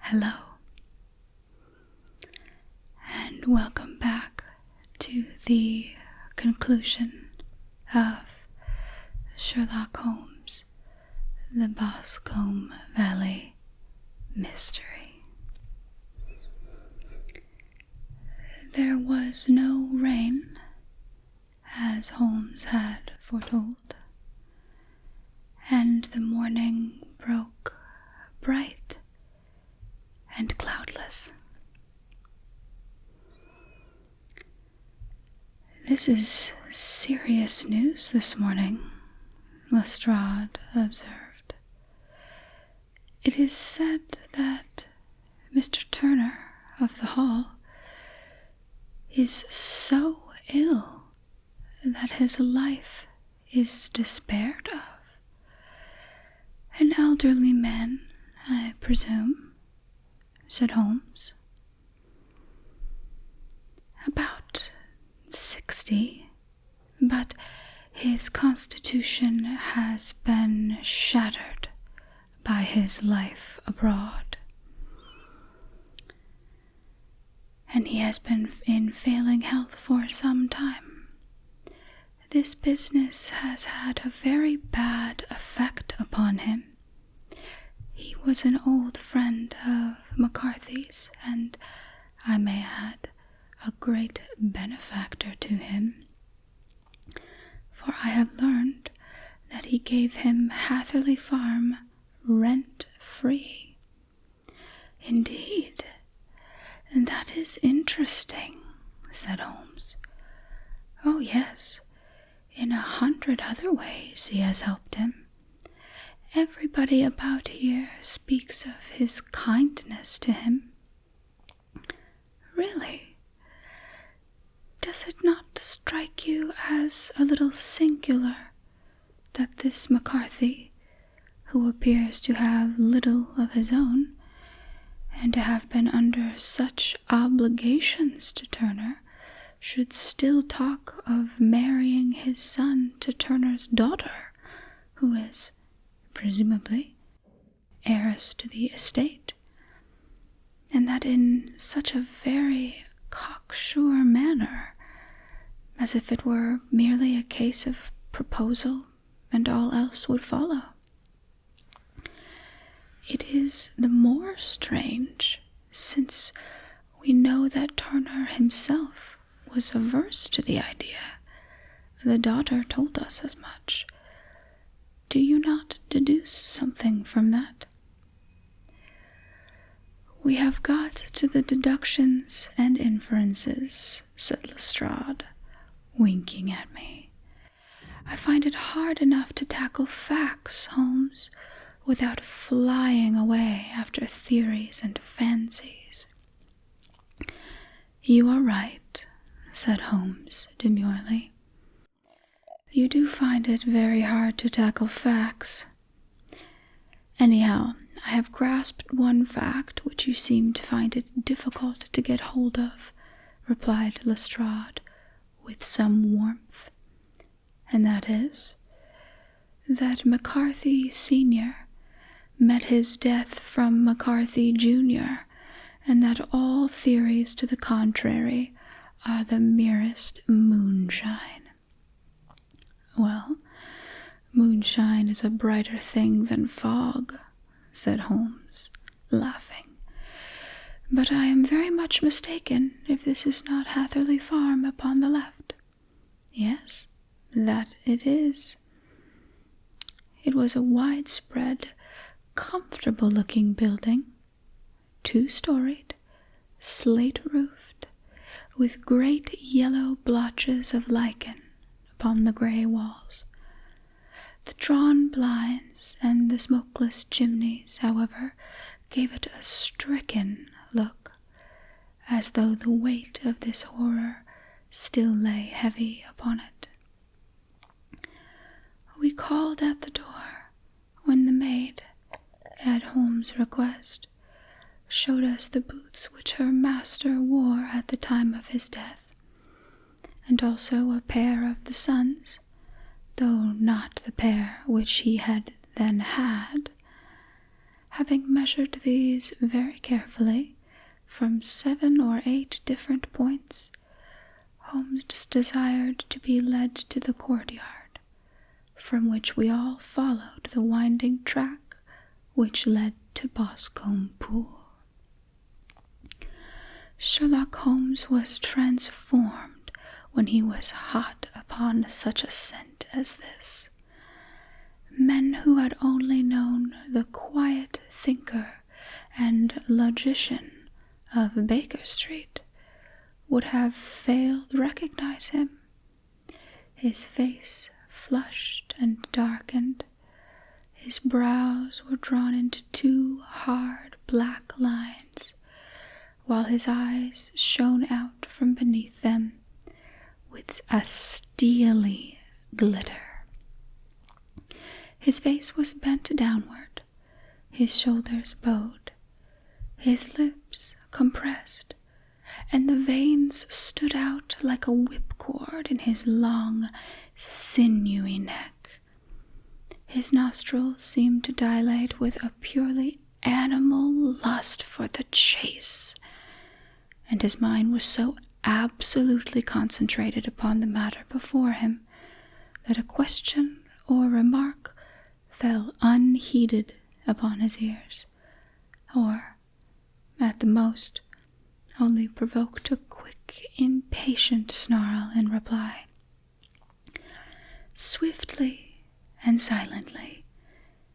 Hello, and welcome back to the conclusion of Sherlock Holmes, the Boscombe Valley Mystery. There was no rain, as Holmes had foretold, and the morning broke bright and cloudless. "This is serious news this morning," Lestrade observed. "It is said that Mr. Turner of the Hall is so ill that his life is despaired of. An elderly man, I presume," said Holmes. "About 60, but his constitution has been shattered by his life abroad, and he has been in failing health for some time. This business has had a very bad effect upon him. He was an old friend of McCarthy's, and, I may add, a great benefactor to him, for I have learned that he gave him Hatherley Farm rent-free." "Indeed, that is interesting," said Holmes. "Oh, yes, in 100 other ways he has helped him. Everybody about here speaks of his kindness to him." "Really? Does it not strike you as a little singular that this McCarthy, who appears to have little of his own, and to have been under such obligations to Turner, should still talk of marrying his son to Turner's daughter, who is, presumably, heiress to the estate, and that in such a very cocksure manner, as if it were merely a case of proposal and all else would follow? It is the more strange since we know that Turner himself was averse to the idea. The daughter told us as much. Do you not deduce something from that?" "We have got to the deductions and inferences," said Lestrade, winking at me. "I find it hard enough to tackle facts, Holmes, without flying away after theories and fancies." "You are right," said Holmes demurely. "You do find it very hard to tackle facts. Anyhow, I have grasped one fact which you seem to find it difficult to get hold of," replied Lestrade with some warmth, "and that is, that McCarthy Sr. met his death from McCarthy Jr., and that all theories to the contrary are the merest moonshine." "Well, moonshine is a brighter thing than fog," said Holmes, laughing. "But I am very much mistaken if this is not Hatherley Farm upon the left." "Yes, that it is." It was a widespread, comfortable-looking building, 2-storied, slate-roofed, with great yellow blotches of lichen upon the grey walls. The drawn blinds and the smokeless chimneys, however, gave it a stricken look, as though the weight of this horror still lay heavy upon it. We called at the door, when the maid, at Holmes' request, showed us the boots which her master wore at the time of his death, and also a pair of the son's, though not the pair which he had then had. Having measured these very carefully, from 7 or 8 different points, Holmes desired to be led to the courtyard, from which we all followed the winding track which led to Boscombe Pool. Sherlock Holmes was transformed when he was hot upon such a scent as this. Men who had only known the quiet thinker and logician of Baker Street would have failed to recognize him. His face flushed and darkened. His brows were drawn into 2 hard black lines, while his eyes shone out from beneath them with a steely glitter. His face was bent downward, his shoulders bowed, his lips compressed, and the veins stood out like a whipcord in his long, sinewy neck. His nostrils seemed to dilate with a purely animal lust for the chase, and his mind was so absolutely concentrated upon the matter before him that a question or remark fell unheeded upon his ears, or, at the most, only provoked a quick, impatient snarl in reply. Swiftly and silently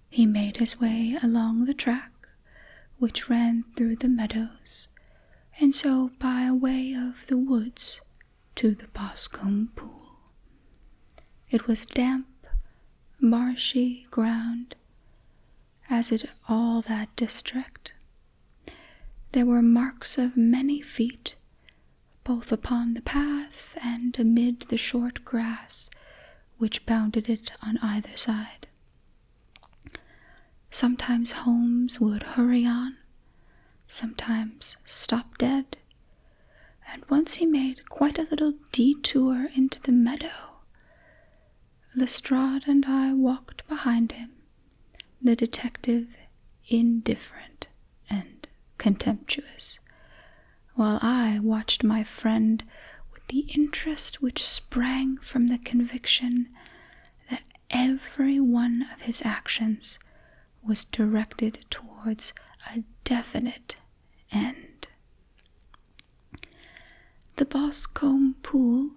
he made his way along the track which ran through the meadows, and so by way of the woods to the Boscombe Pool. It was damp, marshy ground, as is all that district. There were marks of many feet, both upon the path and amid the short grass which bounded it on either side. Sometimes Holmes would hurry on, sometimes stop dead, and once he made quite a little detour into the meadow. Lestrade and I walked behind him, the detective indifferent and contemptuous, while I watched my friend with the interest which sprang from the conviction that every one of his actions was directed towards a definite end. The Boscombe Pool,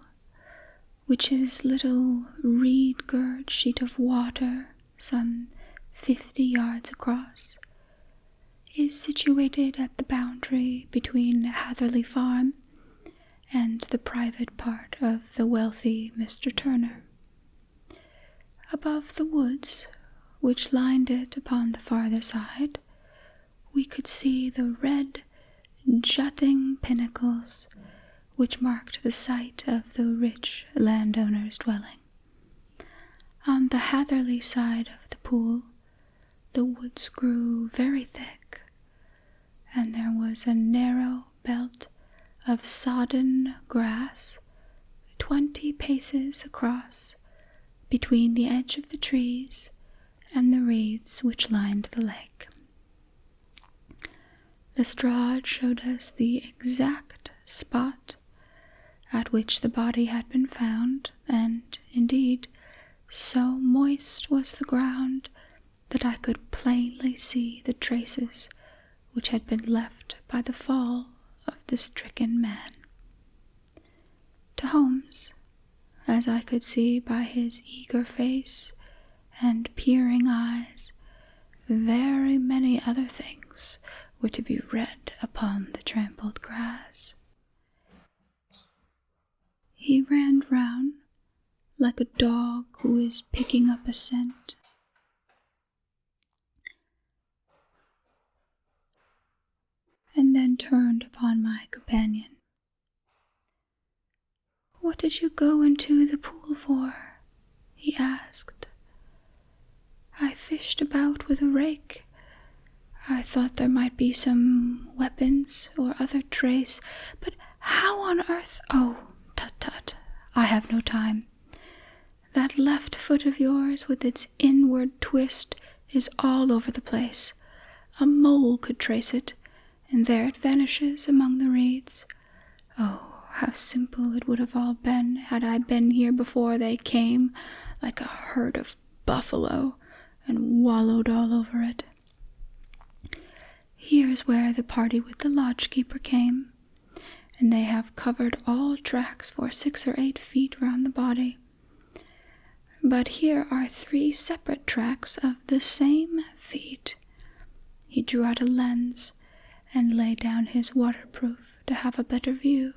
which is little reed-girt sheet of water some 50 yards across, is situated at the boundary between Hatherley Farm and the private part of the wealthy Mr. Turner. Above the woods, which lined it upon the farther side, we could see the red, jutting pinnacles which marked the site of the rich landowner's dwelling. On the Hatherley side of the pool, the woods grew very thick, and there was a narrow belt of sodden grass 20 paces across between the edge of the trees and the reeds which lined the lake. Lestrade showed us the exact spot at which the body had been found, and, indeed, so moist was the ground that I could plainly see the traces which had been left by the fall of the stricken man. To Holmes, as I could see by his eager face and peering eyes, very many other things were to be read upon the trampled grass. He ran round like a dog who is picking up a scent. And then turned upon my companion. "What did you go into the pool for?" he asked. "I fished about with a rake. I thought there might be some weapons or other trace, but how on earth— Oh, tut, I have no time. That left foot of yours with its inward twist is all over the place. A mole could trace it, and there it vanishes among the reeds. Oh, how simple it would have all been had I been here before they came, like a herd of buffalo, and wallowed all over it. Here's where the party with the lodge-keeper came, and they have covered all tracks for 6 or 8 feet round the body. But here are 3 separate tracks of the same feet. He drew out a lens and laid down his waterproof to have a better view,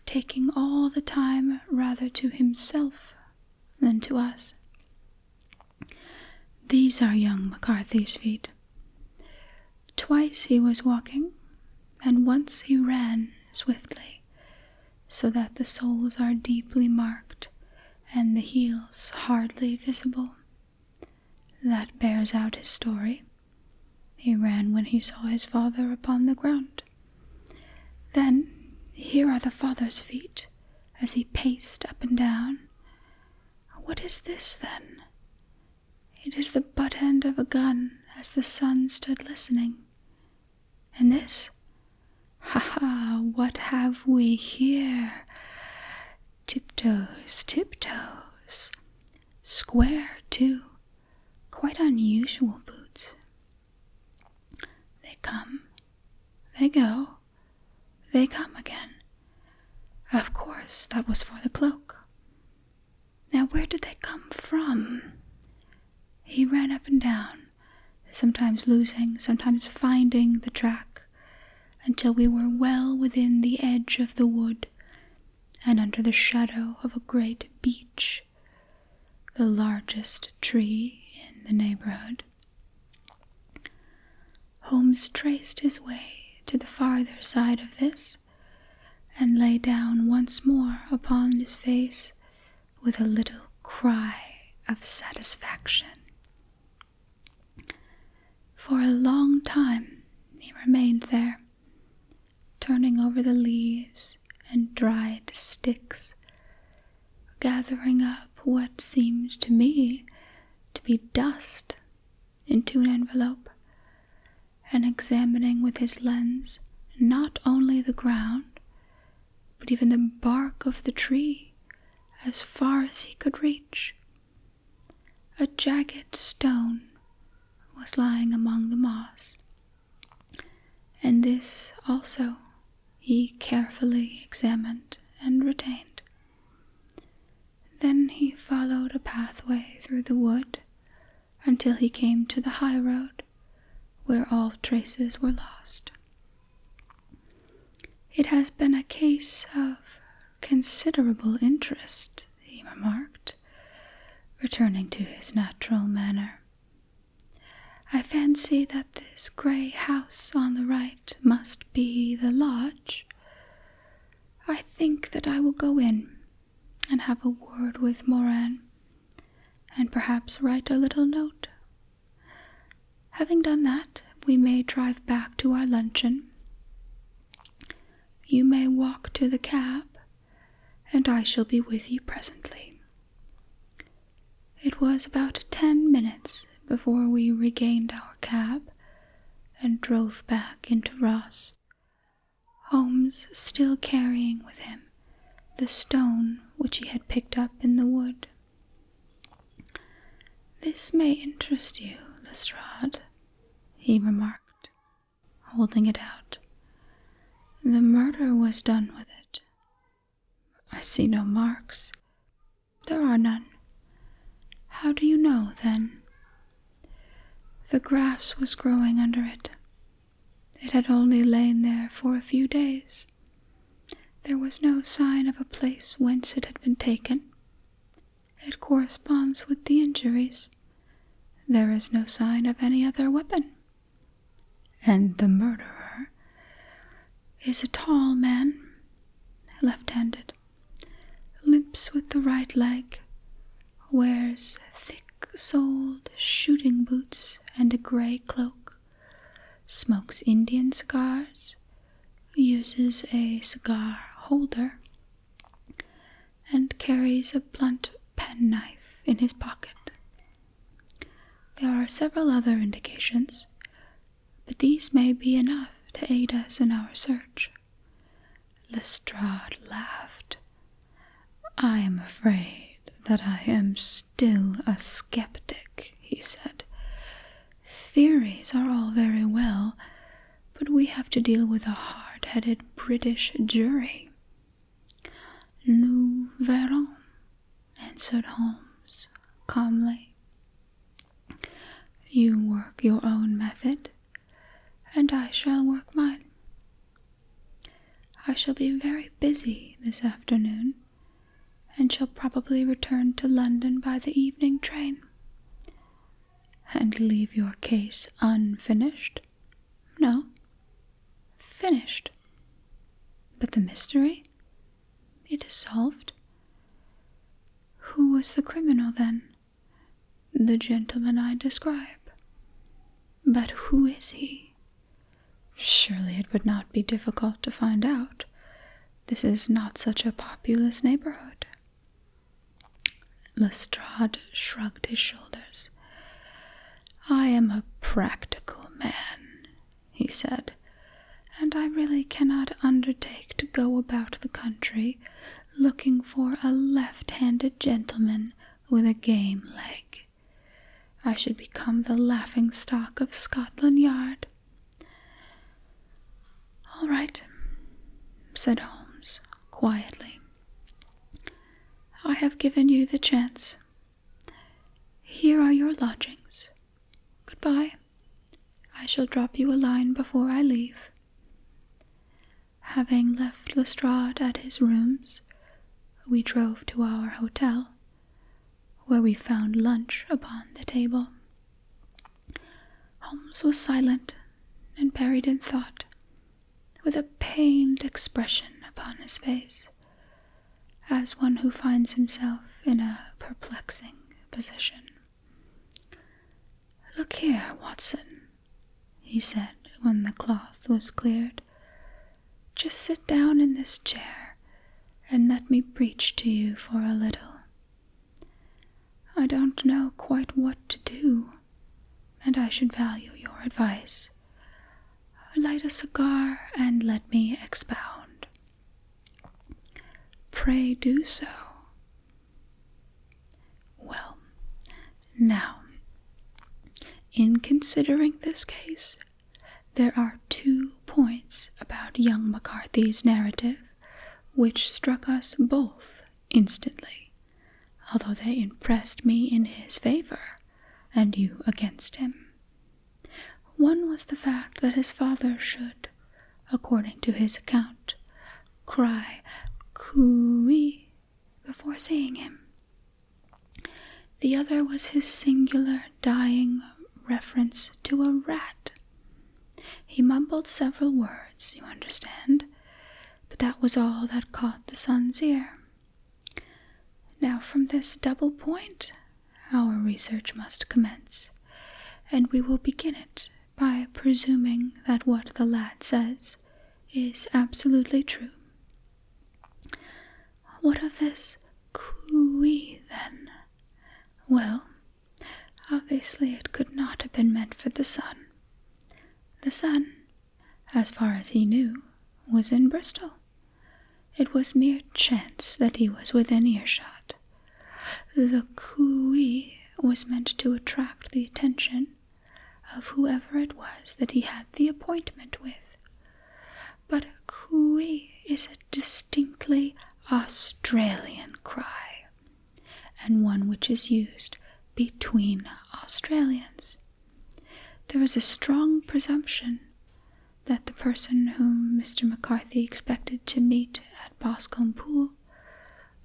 taking all the time rather to himself than to us. These are young McCarthy's feet. Twice he was walking, and once he ran swiftly, so that the soles are deeply marked and the heels hardly visible. That bears out his story. He ran when he saw his father upon the ground. Then here are the father's feet, as he paced up and down. What is this, then? It is the butt end of a gun, as the son stood listening. And this? Ha, what have we here? Tiptoes, tiptoes. Square, too. Quite unusual boots. They come, they go, they come again. Of course, that was for the cloak. Now where did they come from? He ran up and down, sometimes losing, sometimes finding the track, until we were well within the edge of the wood, and under the shadow of a great beech, the largest tree in the neighborhood. Holmes traced his way to the farther side of this, and lay down once more upon his face with a little cry of satisfaction. For a long time he remained there, turning over the leaves and dried sticks, gathering up what seemed to me to be dust into an envelope, and examining with his lens not only the ground, but even the bark of the tree as far as he could reach. A jagged stone was lying among the moss, and this also he carefully examined and retained. Then he followed a pathway through the wood until he came to the high road, where all traces were lost. It has been a case of considerable interest, he remarked, returning to his natural manner. I fancy that this grey house on the right must be the lodge. I think that I will go in and have a word with Moran, and perhaps write a little note. Having done that, we may drive back to our luncheon. You may walk to the cab, and I shall be with you presently. It was about 10 minutes before we regained our cab and drove back into Ross, Holmes still carrying with him the stone which he had picked up in the wood. "This may interest you, Lestrade," he remarked, holding it out. "The murder was done with it. I see no marks. There are none. How do you know, then?" "The grass was growing under it. It had only lain there for a few days. There was no sign of a place whence it had been taken. It corresponds with the injuries. There is no sign of any other weapon. And the murderer is a tall man, left-handed, limps with the right leg, wears thick-soled shooting boots and a grey cloak, smokes Indian cigars, uses a cigar holder, and carries a blunt penknife in his pocket. There are several other indications, these may be enough to aid us in our search." Lestrade laughed. "I am afraid that I am still a skeptic," he said. "Theories are all very well, but we have to deal with a hard-headed British jury." "Nous verrons," answered Holmes calmly. "You work your own method, and I shall work mine. I shall be very busy this afternoon, and shall probably return to London by the evening train." "And leave your case unfinished?" "No, finished." "But the mystery? It is solved." "Who was the criminal, then?" "The gentleman I describe." "But who is he?" "Surely it would not be difficult to find out. This is not such a populous neighborhood." Lestrade shrugged his shoulders. "I am a practical man," he said, "and I really cannot undertake to go about the country looking for a left-handed gentleman with a game leg. I should become the laughing-stock of Scotland Yard." "All right," said Holmes quietly. "I have given you the chance. Here are your lodgings. Goodbye. I shall drop you a line before I leave." Having left Lestrade at his rooms, we drove to our hotel, where we found lunch upon the table. Holmes was silent and buried in thought, with a pained expression upon his face, as one who finds himself in a perplexing position. "Look here, Watson," he said when the cloth was cleared. "Just sit down in this chair and let me preach to you for a little. I don't know quite what to do, and I should value your advice. Light a cigar and let me expound." "Pray do so." "Well, now, in considering this case, there are 2 points about young McCarthy's narrative which struck us both instantly, although they impressed me in his favor and you against him. One was the fact that his father should, according to his account, cry "cooey" before seeing him. The other was his singular dying reference to a rat. He mumbled several words, you understand, but that was all that caught the son's ear. Now, from this double point, our research must commence, and we will begin it by presuming that what the lad says is absolutely true. What of this cooey, then? Well, obviously it could not have been meant for the son. The son, as far as he knew, was in Bristol. It was mere chance that he was within earshot. The cooey was meant to attract the attention of whoever it was that he had the appointment with. But cooey is a distinctly Australian cry, and one which is used between Australians. There is a strong presumption that the person whom Mr. McCarthy expected to meet at Boscombe Pool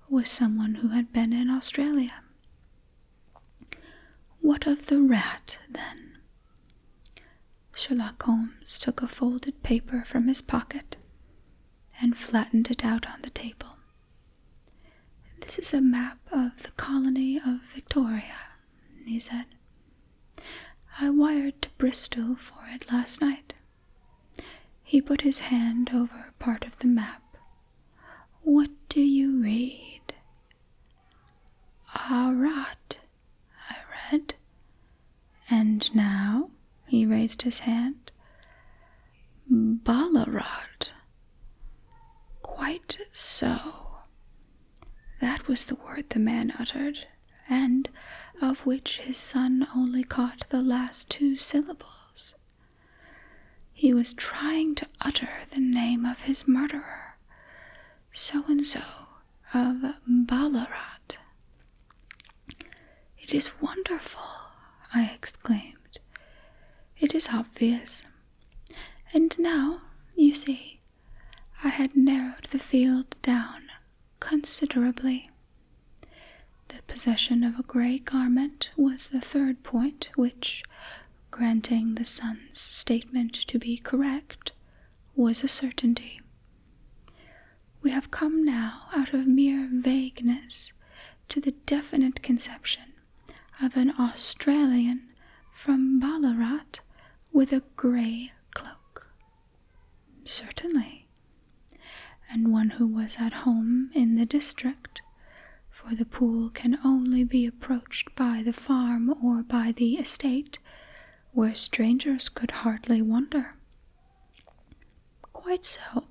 was someone who had been in Australia. What of the rat, then? Sherlock Holmes took a folded paper from his pocket and flattened it out on the table. "This is a map of the colony of Victoria," he said. "I wired to Bristol for it last night." He put his hand over part of the map. "What do you read?" "Arat," I read. "And now?" He raised his hand. Ballarat. Quite so. That was the word the man uttered, and of which his son only caught the last 2 syllables. He was trying to utter the name of his murderer, so-and-so of Ballarat. "It is wonderful," I exclaimed. "It is obvious. And now, you see, I had narrowed the field down considerably. The possession of a grey garment was the 3rd point, which, granting the son's statement to be correct, was a certainty. We have come now out of mere vagueness to the definite conception of an Australian from Ballarat with a grey cloak. Certainly, and one who was at home in the district, for the pool can only be approached by the farm or by the estate, where strangers could hardly wander." "Quite so.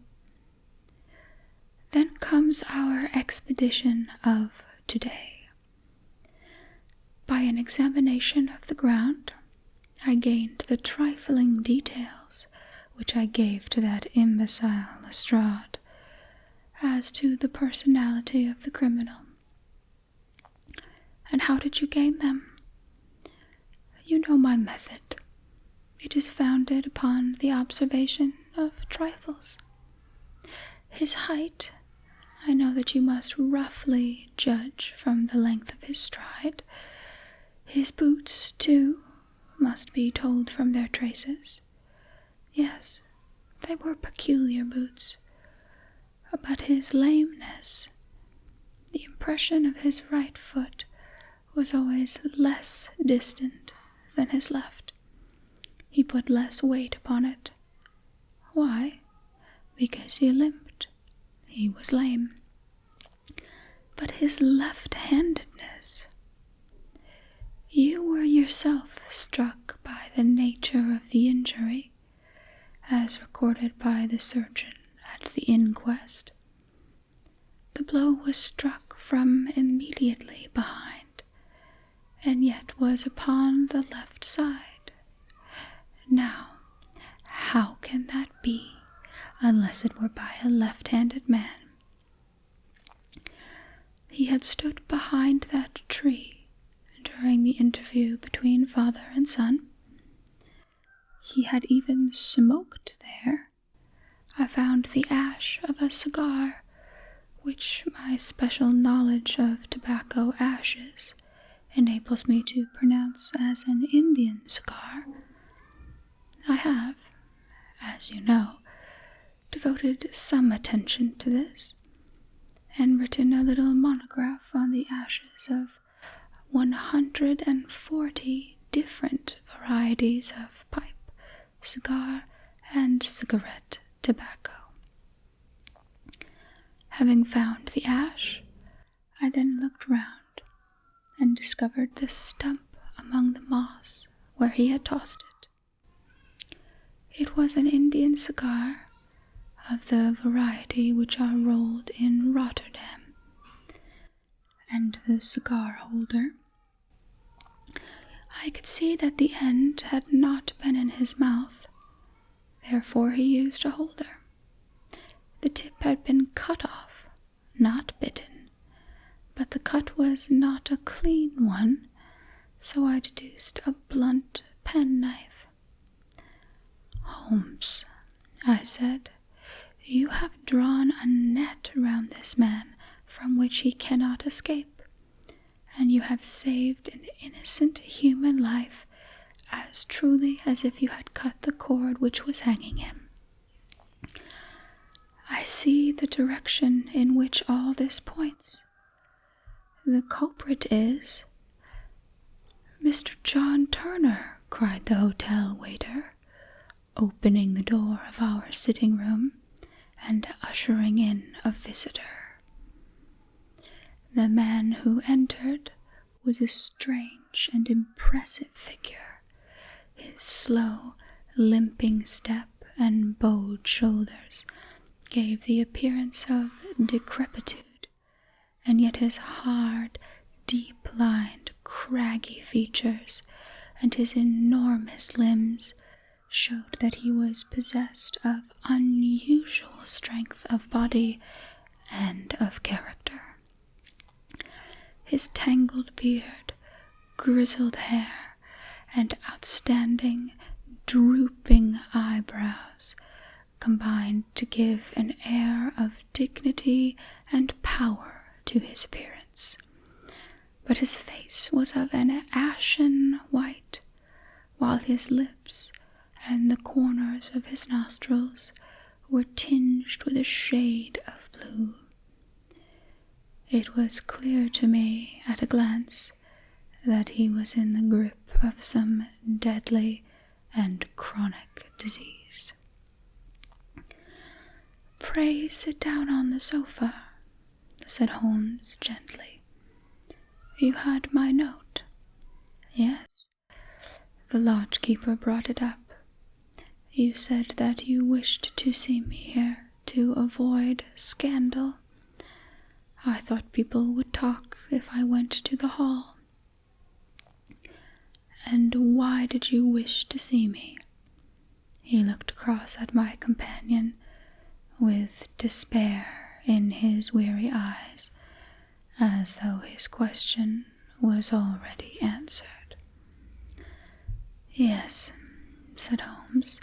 Then comes our expedition of today. By an examination of the ground, I gained the trifling details which I gave to that imbecile Lestrade as to the personality of the criminal." "And how did you gain them?" "You know my method. It is founded upon the observation of trifles. His height, I know that you must roughly judge from the length of his stride. His boots, too, must be told from their traces. Yes, they were peculiar boots. But his lameness, the impression of his right foot was always less distant than his left. He put less weight upon it. Why? Because he limped. He was lame. But his left-handedness. You were yourself struck by the nature of the injury, as recorded by the surgeon at the inquest. The blow was struck from immediately behind, and yet was upon the left side. Now, how can that be, unless it were by a left-handed man? He had stood behind that tree during the interview between father and son. He had even smoked there. I found the ash of a cigar, which my special knowledge of tobacco ashes enables me to pronounce as an Indian cigar. I have, as you know, devoted some attention to this, and written a little monograph on the ashes of 140 different varieties of pipe, cigar, and cigarette tobacco. Having found the ash, I then looked round and discovered the stump among the moss where he had tossed it. It was an Indian cigar of the variety which are rolled in Rotterdam, and the cigar holder, I could see that the end had not been in his mouth, therefore he used a holder. The tip had been cut off, not bitten, but the cut was not a clean one, so I deduced a blunt penknife. "Holmes," I said, "you have drawn a net round this man from which he cannot escape, and you have saved an innocent human life as truly as if you had cut the cord which was hanging him. I see the direction in which all this points. The culprit is—" "Mr. John Turner," cried the hotel waiter, opening the door of our sitting-room and ushering in a visitor. The man who entered was a strange and impressive figure. His slow, limping step and bowed shoulders gave the appearance of decrepitude, and yet his hard, deep-lined, craggy features and his enormous limbs showed that he was possessed of unusual strength of body and of character. His tangled beard, grizzled hair, and outstanding, drooping eyebrows combined to give an air of dignity and power to his appearance. But his face was of an ashen white, while his lips and the corners of his nostrils were tinged with a shade of blue. It was clear to me at a glance that he was in the grip of some deadly and chronic disease. "Pray sit down on the sofa," said Holmes gently. "You had my note?" "Yes. The lodge-keeper brought it up. You said that you wished to see me here to avoid scandal. I thought people would talk if I went to the hall." "And why did you wish to see me?" He looked across at my companion with despair in his weary eyes, as though his question was already answered. "Yes," said Holmes,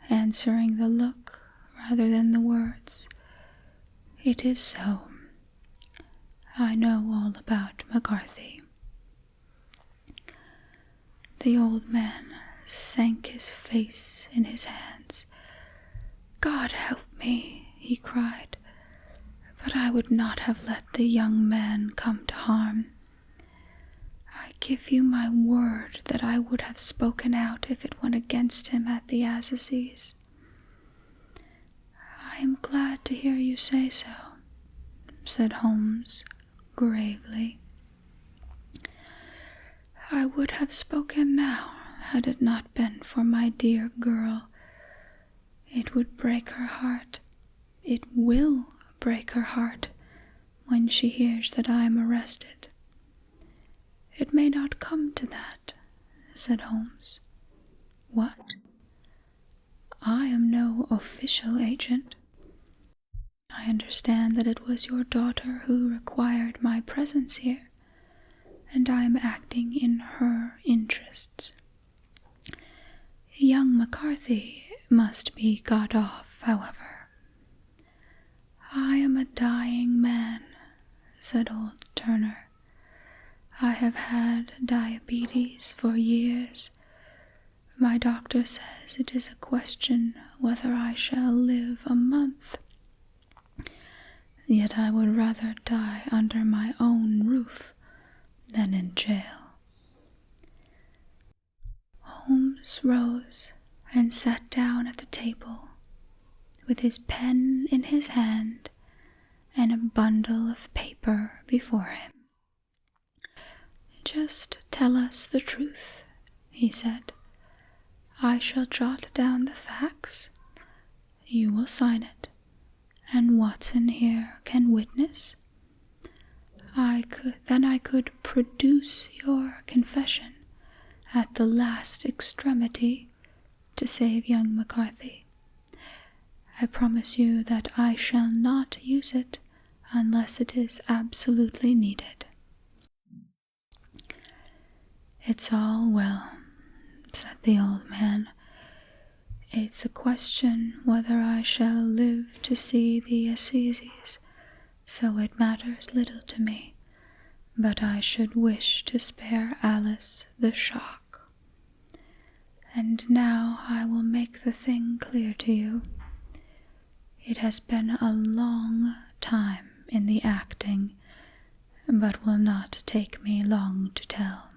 answering the look rather than the words. "It is so. I know all about McCarthy." The old man sank his face in his hands. "God help me," he cried, "but I would not have let the young man come to harm. I give you my word that I would have spoken out if it went against him at the assizes." "I am glad to hear you say so," said Holmes gravely. "I would have spoken now had it not been for my dear girl. It would break her heart. It will break her heart when she hears that I am arrested." "It may not come to that," said Holmes. "What?" "I am no official agent. I understand that it was your daughter who required my presence here, and I am acting in her interests. Young McCarthy must be got off, however." "I am a dying man," said old Turner. "I have had diabetes for years. My doctor says it is a question whether I shall live a month. Yet I would rather die under my own roof than in jail." Holmes rose and sat down at the table with his pen in his hand and a bundle of paper before him. "Just tell us the truth," he said. "I shall jot down the facts. You will sign it, and Watson here can witness. Then I could produce your confession at the last extremity to save young McCarthy. I promise you that I shall not use it unless it is absolutely needed." "It's all well," said the old man. "It's a question whether I shall live to see the assizes, so it matters little to me, but I should wish to spare Alice the shock. And now I will make the thing clear to you. It has been a long time in the acting, but will not take me long to tell.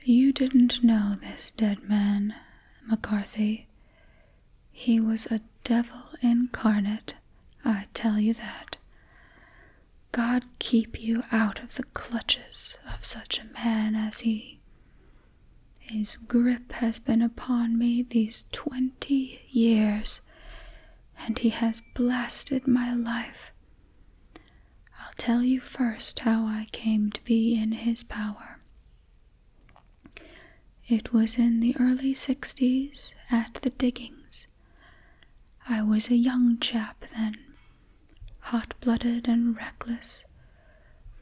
You didn't know this dead man, McCarthy. He was a devil incarnate, I tell you that. God keep you out of the clutches of such a man as he. His grip has been upon me these 20 years, and he has blasted my life. I'll tell you first how I came to be in his power. It was in the early 60s at the diggings. I was a young chap then, hot-blooded and reckless,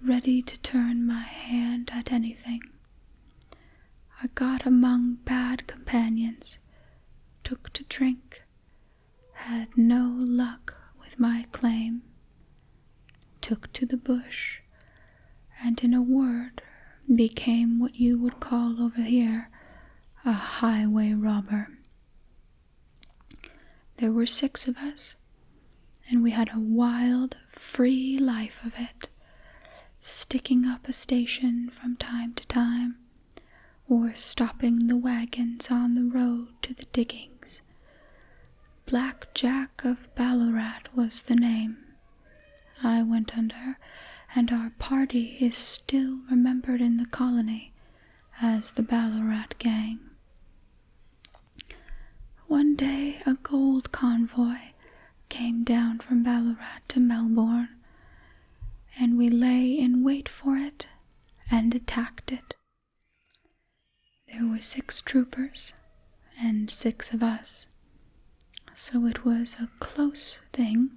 ready to turn my hand at anything. I got among bad companions, took to drink, had no luck with my claim, took to the bush, and in a word, became what you would call over here a highway robber. There were 6 of us, and we had a wild, free life of it, sticking up a station from time to time, or stopping the wagons on the road to the diggings. Black Jack of Ballarat was the name. I went under, and our party is still remembered in the colony as the Ballarat Gang. One day a gold convoy came down from Ballarat to Melbourne, and we lay in wait for it and attacked it. There were 6 troopers and 6 of us, so it was a close thing,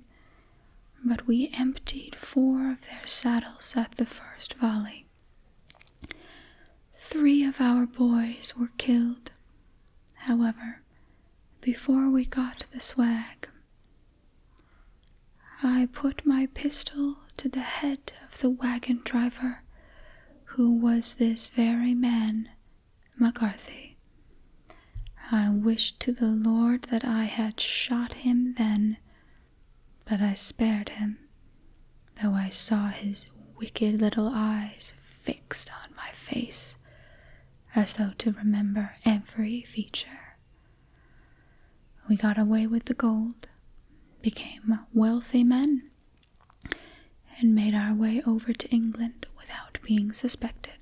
but we emptied 4 of their saddles at the first volley. 3 of our boys were killed, however, before we got the swag. I put my pistol to the head of the wagon driver, who was this very man, McCarthy. I wished to the Lord that I had shot him then, but I spared him, though I saw his wicked little eyes fixed on my face, as though to remember every feature. We got away with the gold, became wealthy men, and made our way over to England without being suspected.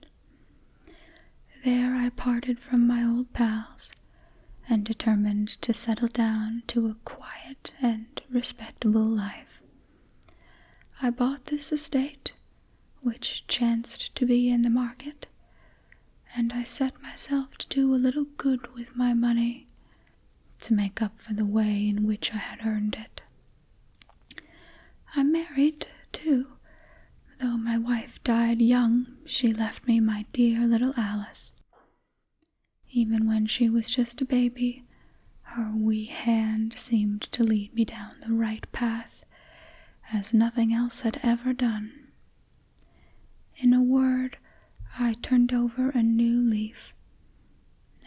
There I parted from my old pals and determined to settle down to a quiet and respectable life. I bought this estate, which chanced to be in the market, and I set myself to do a little good with my money to make up for the way in which I had earned it. I married, too. Though my wife died young, she left me my dear little Alice. Even when she was just a baby, her wee hand seemed to lead me down the right path, as nothing else had ever done. In a word, I turned over a new leaf,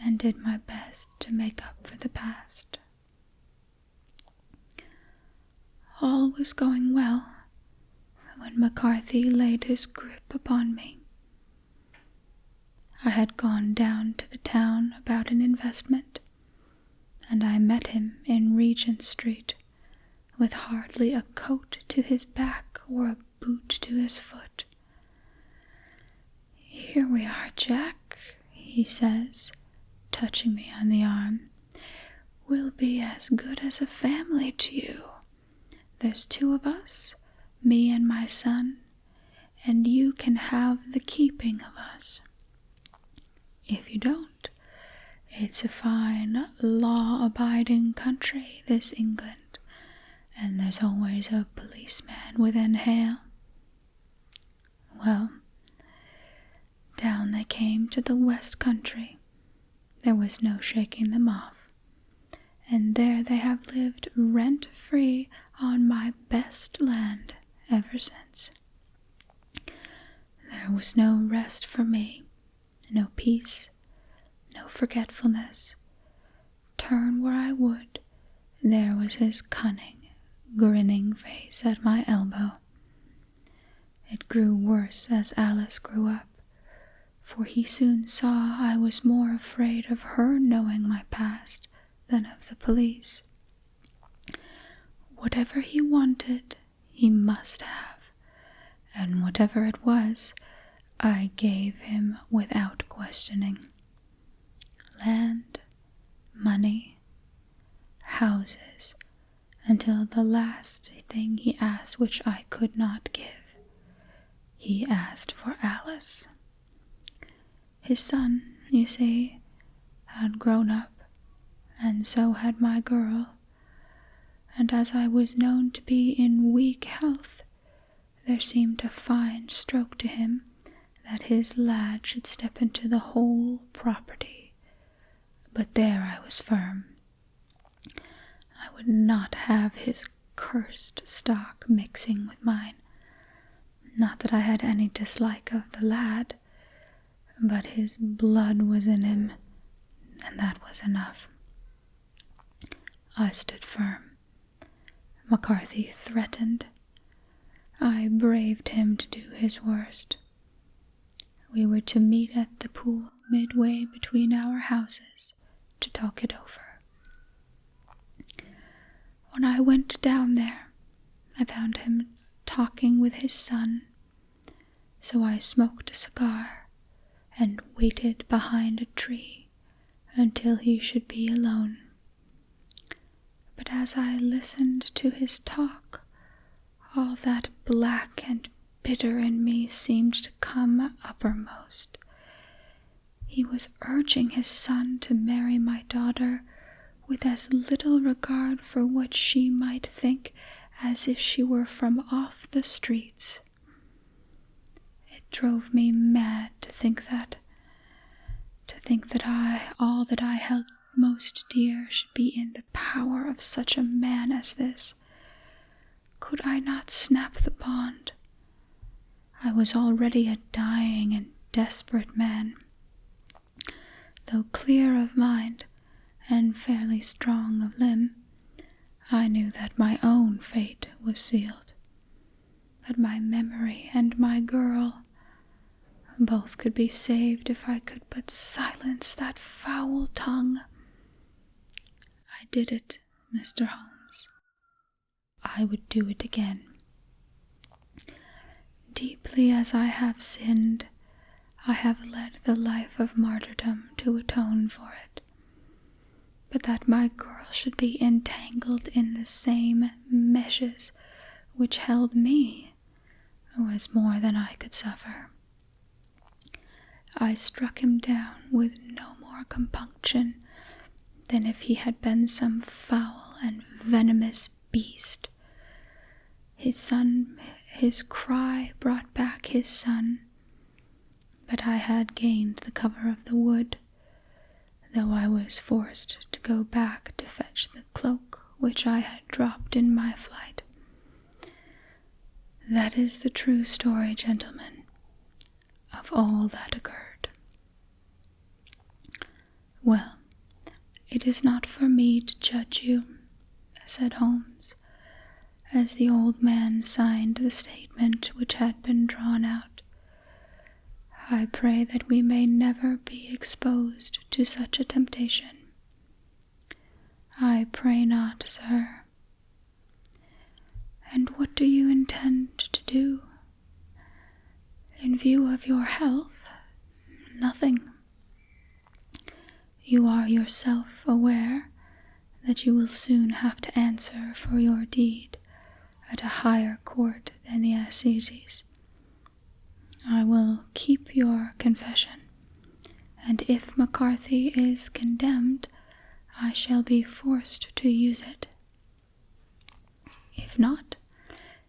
and did my best to make up for the past. All was going well when McCarthy laid his grip upon me. I had gone down to the town about an investment, and I met him in Regent Street, with hardly a coat to his back or a boot to his foot. "Here we are, Jack," he says, touching me on the arm. "We'll be as good as a family to you. There's 2 of us, me and my son, and you can have the keeping of us. If you don't, it's a fine, law-abiding country, this England, and there's always a policeman within hail." Well, down they came to the West Country. There was no shaking them off, and there they have lived rent-free on my best land ever since. There was no rest for me, no peace, no forgetfulness. Turn where I would, there was his cunning, grinning face at my elbow. It grew worse as Alice grew up, for he soon saw I was more afraid of her knowing my past than of the police. Whatever he wanted, he must have, and whatever it was, I gave him without questioning. land, money, houses, until the last thing he asked, which I could not give. He asked for Alice. His son, you see, had grown up, and so had my girl, and as I was known to be in weak health, there seemed a fine stroke to him that his lad should step into the whole property. But there I was firm. I would not have his cursed stock mixing with mine. Not that I had any dislike of the lad, but his blood was in him, and that was enough. I stood firm. McCarthy threatened. I braved him to do his worst. We were to meet at the pool midway between our houses to talk it over. When I went down there, I found him talking with his son, so I smoked a cigar and waited behind a tree until he should be alone. But as I listened to his talk, all that black and bitter in me seemed to come uppermost. He was urging his son to marry my daughter with as little regard for what she might think as if she were from off the streets. It drove me mad to think that all that I held most dear should be in the power of such a man as this. Could I not snap the bond? I was already a dying and desperate man. Though clear of mind and fairly strong of limb, I knew that my own fate was sealed. But my memory and my girl, both could be saved if I could but silence that foul tongue. I did it, Mr. Holmes. I would do it again. Deeply as I have sinned, I have led the life of martyrdom to atone for it. But that my girl should be entangled in the same meshes which held me was more than I could suffer. I struck him down with no more compunction than if he had been some foul and venomous beast. His cry brought back his son, but I had gained the cover of the wood, though I was forced to go back to fetch the cloak which I had dropped in my flight. That is the true story, gentlemen, of all that occurred. Well, it is not for me to judge you, said Holmes, as the old man signed the statement which had been drawn out. I pray that we may never be exposed to such a temptation. I pray not, sir. And what do you intend to do? In view of your health, nothing. You are yourself aware that you will soon have to answer for your deed at a higher court than the Assizes. I will keep your confession, and if McCarthy is condemned, I shall be forced to use it. If not,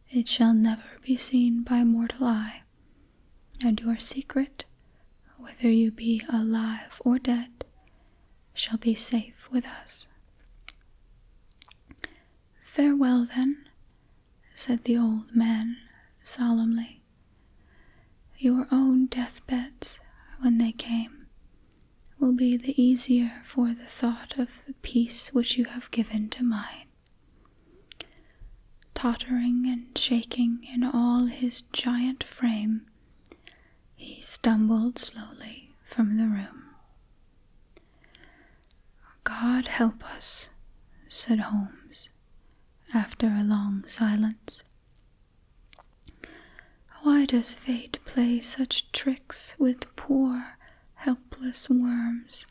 it shall never be seen by mortal eye, and your secret, whether you be alive or dead, shall be safe with us. Farewell, then, said the old man solemnly. Your own deathbeds, when they came, will be the easier for the thought of the peace which you have given to mine. Tottering and shaking in all his giant frame, he stumbled slowly from the room. God help us, said Holmes, after a long silence. Why does fate play such tricks with poor, helpless worms?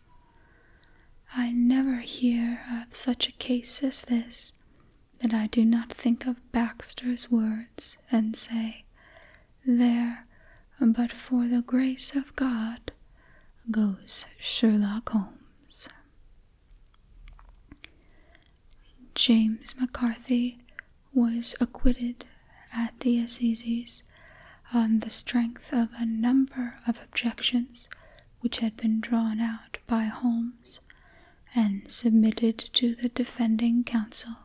I never hear of such a case as this that I do not think of Baxter's words and say, there, but for the grace of God, goes Sherlock Holmes. James McCarthy was acquitted at the Assizes on the strength of a number of objections which had been drawn out by Holmes and submitted to the defending counsel.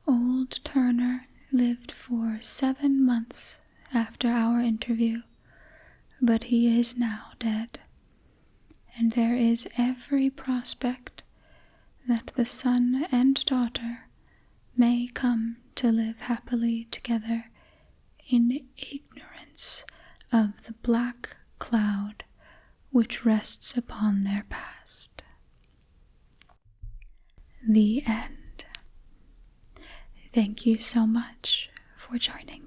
Old Turner lived for 7 months after our interview, but he is now dead, and there is every prospect that the son and daughter may come to live happily together in ignorance of the black cloud which rests upon their past. The end. Thank you so much for joining me.